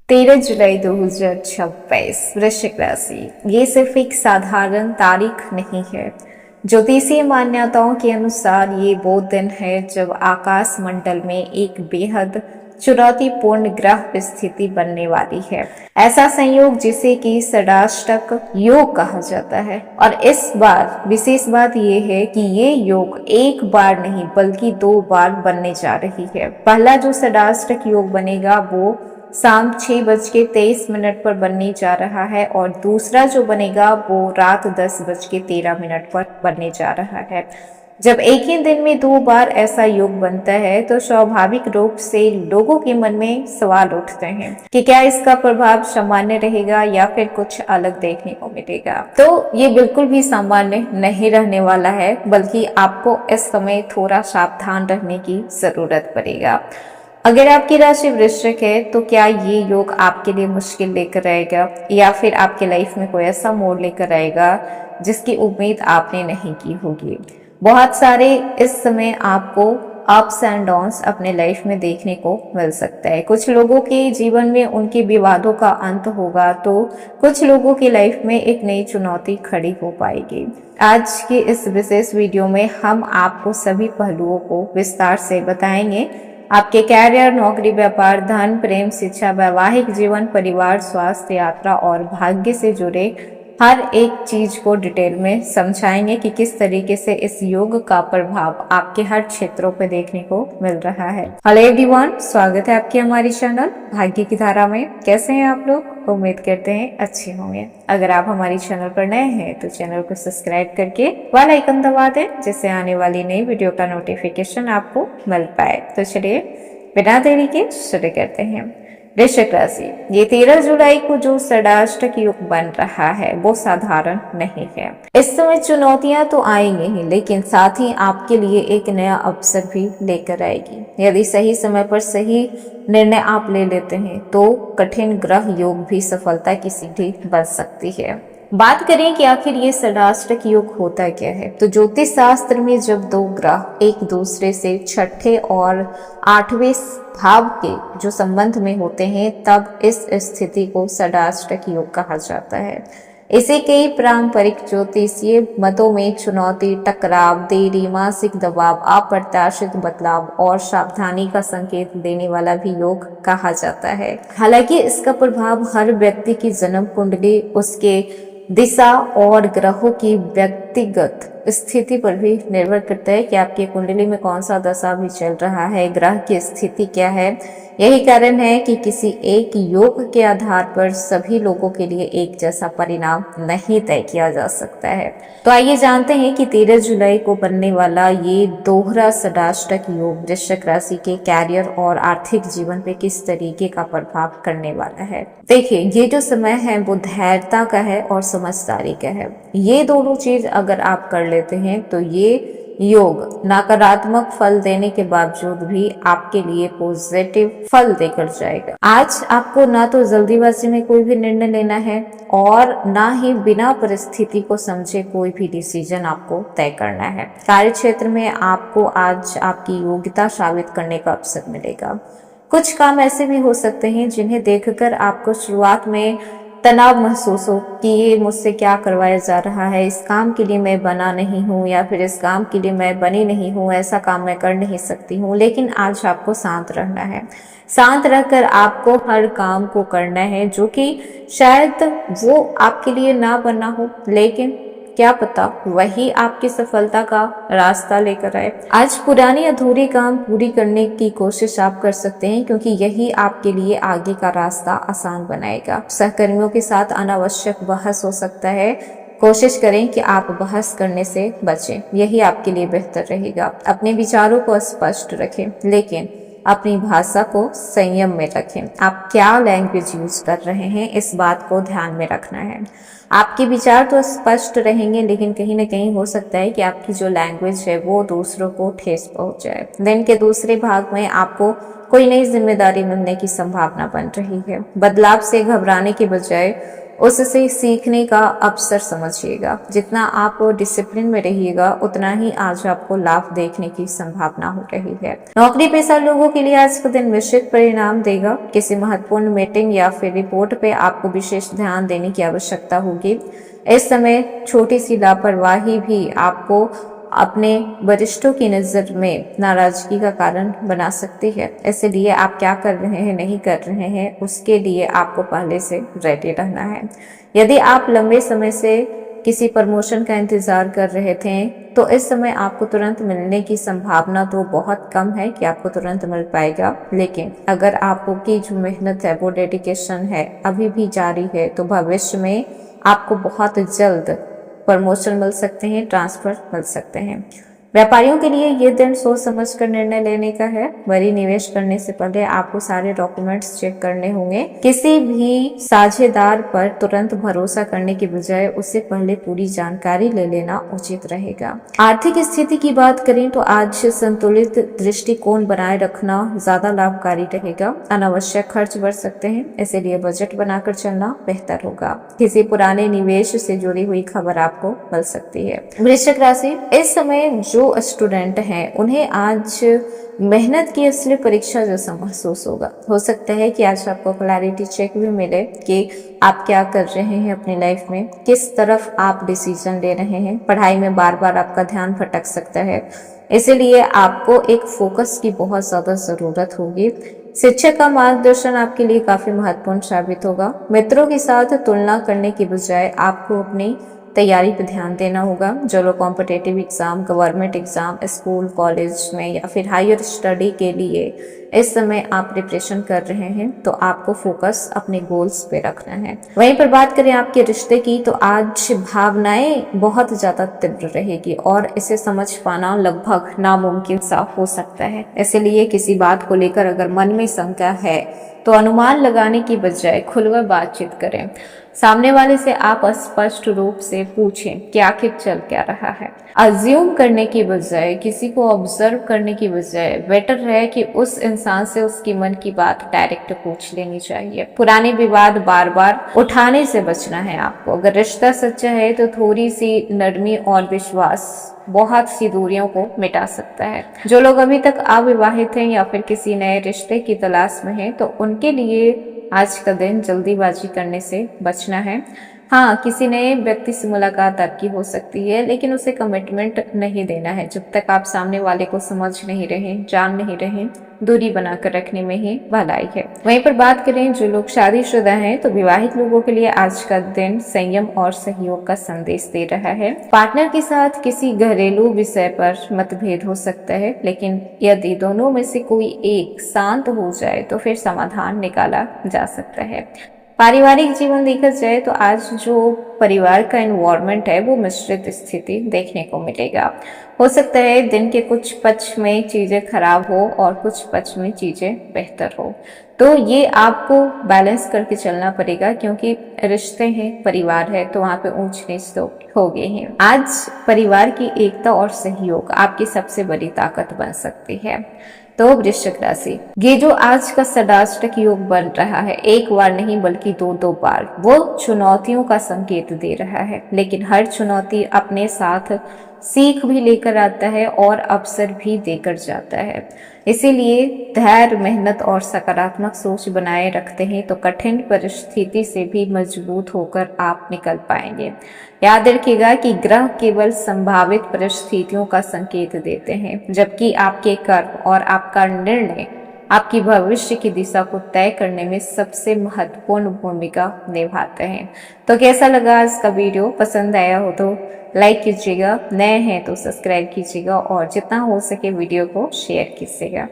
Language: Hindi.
13 जुलाई 2026 वृश्चिक राशि। ये सिर्फ एक साधारण तारीख नहीं है। ज्योतिषीय मान्यताओं के अनुसार ये वो दिन है जब आकाश मंडल में एक बेहद चुनौतीपूर्ण ग्रह स्थिति बनने वाली है। ऐसा संयोग जिसे कि षडाष्टक योग कहा जाता है। और इस बार विशेष बात यह है कि ये योग एक बार नहीं बल्कि 2 बार बनने जा रही है। पहला जो षडाष्टक योग बनेगा वो शाम 6:23 पर बनने जा रहा है और दूसरा जो बनेगा वो रात 10:13 पर बनने जा रहा है। जब एक ही दिन में 2 बार ऐसा योग बनता है तो स्वाभाविक रूप से लोगों के मन में सवाल उठते हैं कि क्या इसका प्रभाव सामान्य रहेगा या फिर कुछ अलग देखने को मिलेगा। तो ये बिल्कुल भी सामान्य नहीं रहने वाला है, बल्कि आपको इस समय थोड़ा सावधान रहने की जरूरत पड़ेगा। अगर आपकी राशि वृश्चिक है तो क्या ये योग आपके लिए मुश्किल लेकर आएगा या फिर आपके लाइफ में कोई ऐसा मोड़ लेकर आएगा जिसकी उम्मीद आपने नहीं की होगी। बहुत सारे इस समय आपको अप्स एंड डाउन्स अपने लाइफ में देखने को मिल सकता है। कुछ लोगों के जीवन में उनके विवादों का अंत होगा तो कुछ लोगों की लाइफ में एक नई चुनौती खड़ी हो पाएगी। आज के इस विशेष वीडियो में हम आपको सभी पहलुओं को विस्तार से बताएंगे। आपके कैरियर, नौकरी, व्यापार, धन, प्रेम, शिक्षा, वैवाहिक जीवन, परिवार, स्वास्थ्य, यात्रा और भाग्य से जुड़े हर एक चीज को डिटेल में समझाएंगे कि किस तरीके से इस योग का प्रभाव आपके हर क्षेत्रों पर देखने को मिल रहा है। हेलो एवरीवन, स्वागत है आपके हमारी चैनल भाग्य की धारा में। कैसे हैं आप लोग? उम्मीद करते हैं अच्छे होंगे। अगर आप हमारी चैनल पर नए हैं तो चैनल को सब्सक्राइब करके बेल आइकन दबा दें, जिससे आने वाली नई वीडियो का नोटिफिकेशन आपको मिल पाए। तो चलिए बिना देरी के शुरू करते हैं। वृश्चिक राशि, ये 13 जुलाई को जो षडाष्टक योग बन रहा है वो साधारण नहीं है। इस समय चुनौतियां तो आएंगी ही, लेकिन साथ ही आपके लिए एक नया अवसर भी लेकर आएगी। यदि सही समय पर सही निर्णय आप ले लेते हैं तो कठिन ग्रह योग भी सफलता की सीढ़ी बन सकती है। बात करें कि आखिर ये षडाष्टक योग होता क्या है, तो ज्योतिष शास्त्र में जब 2 ग्रह एक दूसरे से छठे और 8वें भाव के जो संबंध में होते हैं तब इस स्थिति को षडाष्टक योग कहा जाता है। इसे कई पारंपरिक ज्योतिषीय मतों में चुनौती, टकराव, देरी, मानसिक दबाव, अप्रत्याशित बदलाव और सावधानी का संकेत देने वाला भी योग कहा जाता है। हालांकि इसका प्रभाव हर व्यक्ति की जन्म कुंडली, उसके दिशा और ग्रहों की व्यक्तिगत स्थिति पर भी निर्भर करता है कि आपकी कुंडली में कौन सा दशा भी चल रहा है, ग्रह की स्थिति क्या है। यही कारण है कि किसी एक योग के आधार पर सभी लोगों के लिए एक जैसा परिणाम नहीं तय किया जा सकता है। तो आइए जानते हैं कि 13 जुलाई को बनने वाला ये दोहरा षडाष्टक योग वृश्चिक राशि के कैरियर और आर्थिक जीवन पे किस तरीके का प्रभाव करने वाला है। देखिए, ये जो समय है वो धैर्यता का है और समझदारी का है। ये दोनों चीज अगर आप कर लेते हैं तो ये योग नकारात्मक फल देने के बावजूद भी आपके लिए पॉजिटिव फल देकर जाएगा। आज आपको ना तो जल्दीबाजी में कोई भी निर्णय लेना है और ना ही बिना परिस्थिति को समझे कोई भी डिसीजन आपको तय करना है। कार्य क्षेत्र में आपको आज आपकी योग्यता साबित करने का अवसर मिलेगा। कुछ काम ऐसे भी हो सकते हैं जिन्हें देखकर आपको शुरुआत में तनाव महसूस हो कि ये मुझसे क्या करवाया जा रहा है, इस काम के लिए मैं बना नहीं हूँ या फिर इस काम के लिए मैं बनी नहीं हूँ, ऐसा काम मैं कर नहीं सकती हूँ। लेकिन आज आपको शांत रहना है। शांत रहकर आपको हर काम को करना है जो कि शायद वो आपके लिए ना बना हो, लेकिन क्या पता वही आपकी सफलता का रास्ता लेकर आए। आज पुरानी अधूरी काम पूरी करने की कोशिश आप कर सकते हैं, क्योंकि यही आपके लिए आगे का रास्ता आसान बनाएगा। सहकर्मियों के साथ अनावश्यक बहस हो सकता है। कोशिश करें कि आप बहस करने से बचें, यही आपके लिए बेहतर रहेगा। अपने विचारों को स्पष्ट रखें, लेकिन अपनी भाषा को संयम में रखें। आप क्या लैंग्वेज यूज कर रहे हैं, इस बात को ध्यान में रखना है। आपके विचार तो स्पष्ट रहेंगे, लेकिन कहीं ना कहीं हो सकता है कि आपकी जो लैंग्वेज है वो दूसरों को ठेस पहुंचाए। दिन के दूसरे भाग में आपको कोई नई जिम्मेदारी मिलने की संभावना बन रही है। बदलाव से घबराने के बजाय उससे सीखने का अवसर समझिएगा। जितना आप डिसिप्लिन में रहिएगा उतना ही आज आपको लाभ देखने की संभावना हो रही है। नौकरी पेशा लोगों के लिए आज का दिन मिश्रित परिणाम देगा। किसी महत्वपूर्ण मीटिंग या फिर रिपोर्ट पे आपको विशेष ध्यान देने की आवश्यकता होगी। इस समय छोटी सी लापरवाही भी आपको अपने वरिष्ठों की नजर में नाराजगी का कारण बना सकती है। इसलिए आप क्या कर रहे हैं, नहीं कर रहे हैं, उसके लिए आपको पहले से रेडी रहना है। यदि आप लंबे समय से किसी प्रमोशन का इंतजार कर रहे थे तो इस समय आपको तुरंत मिलने की संभावना तो बहुत कम है कि आपको तुरंत मिल पाएगा। लेकिन अगर आपकी जो मेहनत है, वो डेडिकेशन है, अभी भी जारी है, तो भविष्य में आपको बहुत जल्द प्रमोशन मिल सकते हैं, ट्रांसफर मिल सकते हैं। व्यापारियों के लिए ये दिन सोच समझ कर निर्णय लेने का है। बड़ी निवेश करने से पहले आपको सारे डॉक्यूमेंट्स चेक करने होंगे। किसी भी साझेदार पर तुरंत भरोसा करने की बजाय उससे पहले पूरी जानकारी ले लेना उचित रहेगा। आर्थिक स्थिति की बात करें तो आज संतुलित दृष्टिकोण बनाए रखना ज्यादा लाभकारी रहेगा। अनावश्यक खर्च बढ़ सकते हैं, इसलिए बजट बनाकर चलना बेहतर होगा। किसी पुराने निवेश से जुड़ी हुई खबर आपको मिल सकती है। वृश्चिक राशि, इस समय जो स्टूडेंट हैं उन्हें आज मेहनत की असली परीक्षा जैसा महसूस होगा। हो सकता है कि आज आपको क्लैरिटी चेक भी मिले कि आप क्या कर रहे हैं अपनी लाइफ में, किस तरफ आप डिसीजन ले रहे हैं। पढ़ाई में बार बार आपका ध्यान भटक सकता है, इसलिए आपको एक फोकस की बहुत ज्यादा जरूरत होगी। शिक्षक का मार्गदर्शन आपके लिए काफी महत्वपूर्ण साबित होगा। मित्रों के साथ तुलना करने की बजाय आपको अपनी तैयारी पे ध्यान देना होगा। जो लोग competitive exam, government exam, school college में या फिर हायर स्टडी के लिए इस समय आप प्रिपरेशन कर रहे हैं तो आपको फोकस अपने गोल्स पे रखना है। वहीं पर बात करें आपके रिश्ते की तो आज भावनाएं बहुत ज्यादा तीव्र रहेगी और इसे समझ पाना लगभग नामुमकिन सा हो सकता है। इसलिए किसी बात को लेकर अगर मन में शंका है तो अनुमान लगाने की बजाय खुलकर बातचीत करें। सामने वाले से आप स्पष्ट रूप से पूछें कि आखिर चल क्या रहा है। अज्यूम करने की बजाय, किसी को ऑब्जर्व करने की बजाय बेटर है कि उस इंसान से उसकी मन की बात डायरेक्ट पूछ लेनी चाहिए। पुराने विवाद बार बार उठाने से बचना है आपको। अगर रिश्ता सच्चा है तो थोड़ी सी नरमी और विश्वास बहुत सी दूरियों को मिटा सकता है। जो लोग अभी तक अविवाहित हैं या फिर किसी नए रिश्ते की तलाश में हैं तो उनके लिए आज का दिन जल्दीबाजी करने से बचना है। हाँ, किसी नए व्यक्ति से मुलाकात आपकी हो सकती है, लेकिन उसे कमिटमेंट नहीं देना है। जब तक आप सामने वाले को समझ नहीं रहे, जान नहीं रहे, दूरी बनाकर रखने में ही भलाई है। वहीं पर बात करें जो लोग शादीशुदा हैं तो विवाहित लोगों के लिए आज का दिन संयम और सहयोग का संदेश दे रहा है। पार्टनर के साथ किसी घरेलू विषय पर मतभेद हो सकता है, लेकिन यदि दोनों में से कोई एक शांत हो जाए तो फिर समाधान निकाला जा सकता है। पारिवारिक जीवन देखा जाए तो आज जो परिवार का एनवायरनमेंट है वो मिश्रित स्थिति देखने को मिलेगा। हो सकता है दिन के कुछ पक्ष में चीजें खराब हो और कुछ पक्ष में चीजें बेहतर हो, तो ये आपको बैलेंस करके चलना पड़ेगा क्योंकि रिश्ते हैं, परिवार है, तो वहाँ पे ऊंच नीच तो हो गए हैं। आज परिवार की एकता और सहयोग आपकी सबसे बड़ी ताकत बन सकती है। तो वृश्चिक राशि, ये जो आज का षडाष्टक योग बन रहा है, एक बार नहीं बल्कि दो बार, वो चुनौतियों का संकेत दे रहा है। लेकिन हर चुनौती अपने साथ सीख भी लेकर आता है और अवसर भी देकर जाता है। इसीलिए धैर्य, मेहनत और सकारात्मक सोच बनाए रखते हैं तो कठिन परिस्थिति से भी मजबूत होकर आप निकल पाएंगे। याद रखिएगा कि ग्रह केवल संभावित परिस्थितियों का संकेत देते हैं, जबकि आपके कर्म और आपका निर्णय आपकी भविष्य की दिशा को तय करने में सबसे महत्वपूर्ण भूमिका निभाते हैं। तो कैसा लगा आज का वीडियो? पसंद आया हो तो लाइक कीजिएगा, नए हैं तो सब्सक्राइब कीजिएगा और जितना हो सके वीडियो को शेयर कीजिएगा।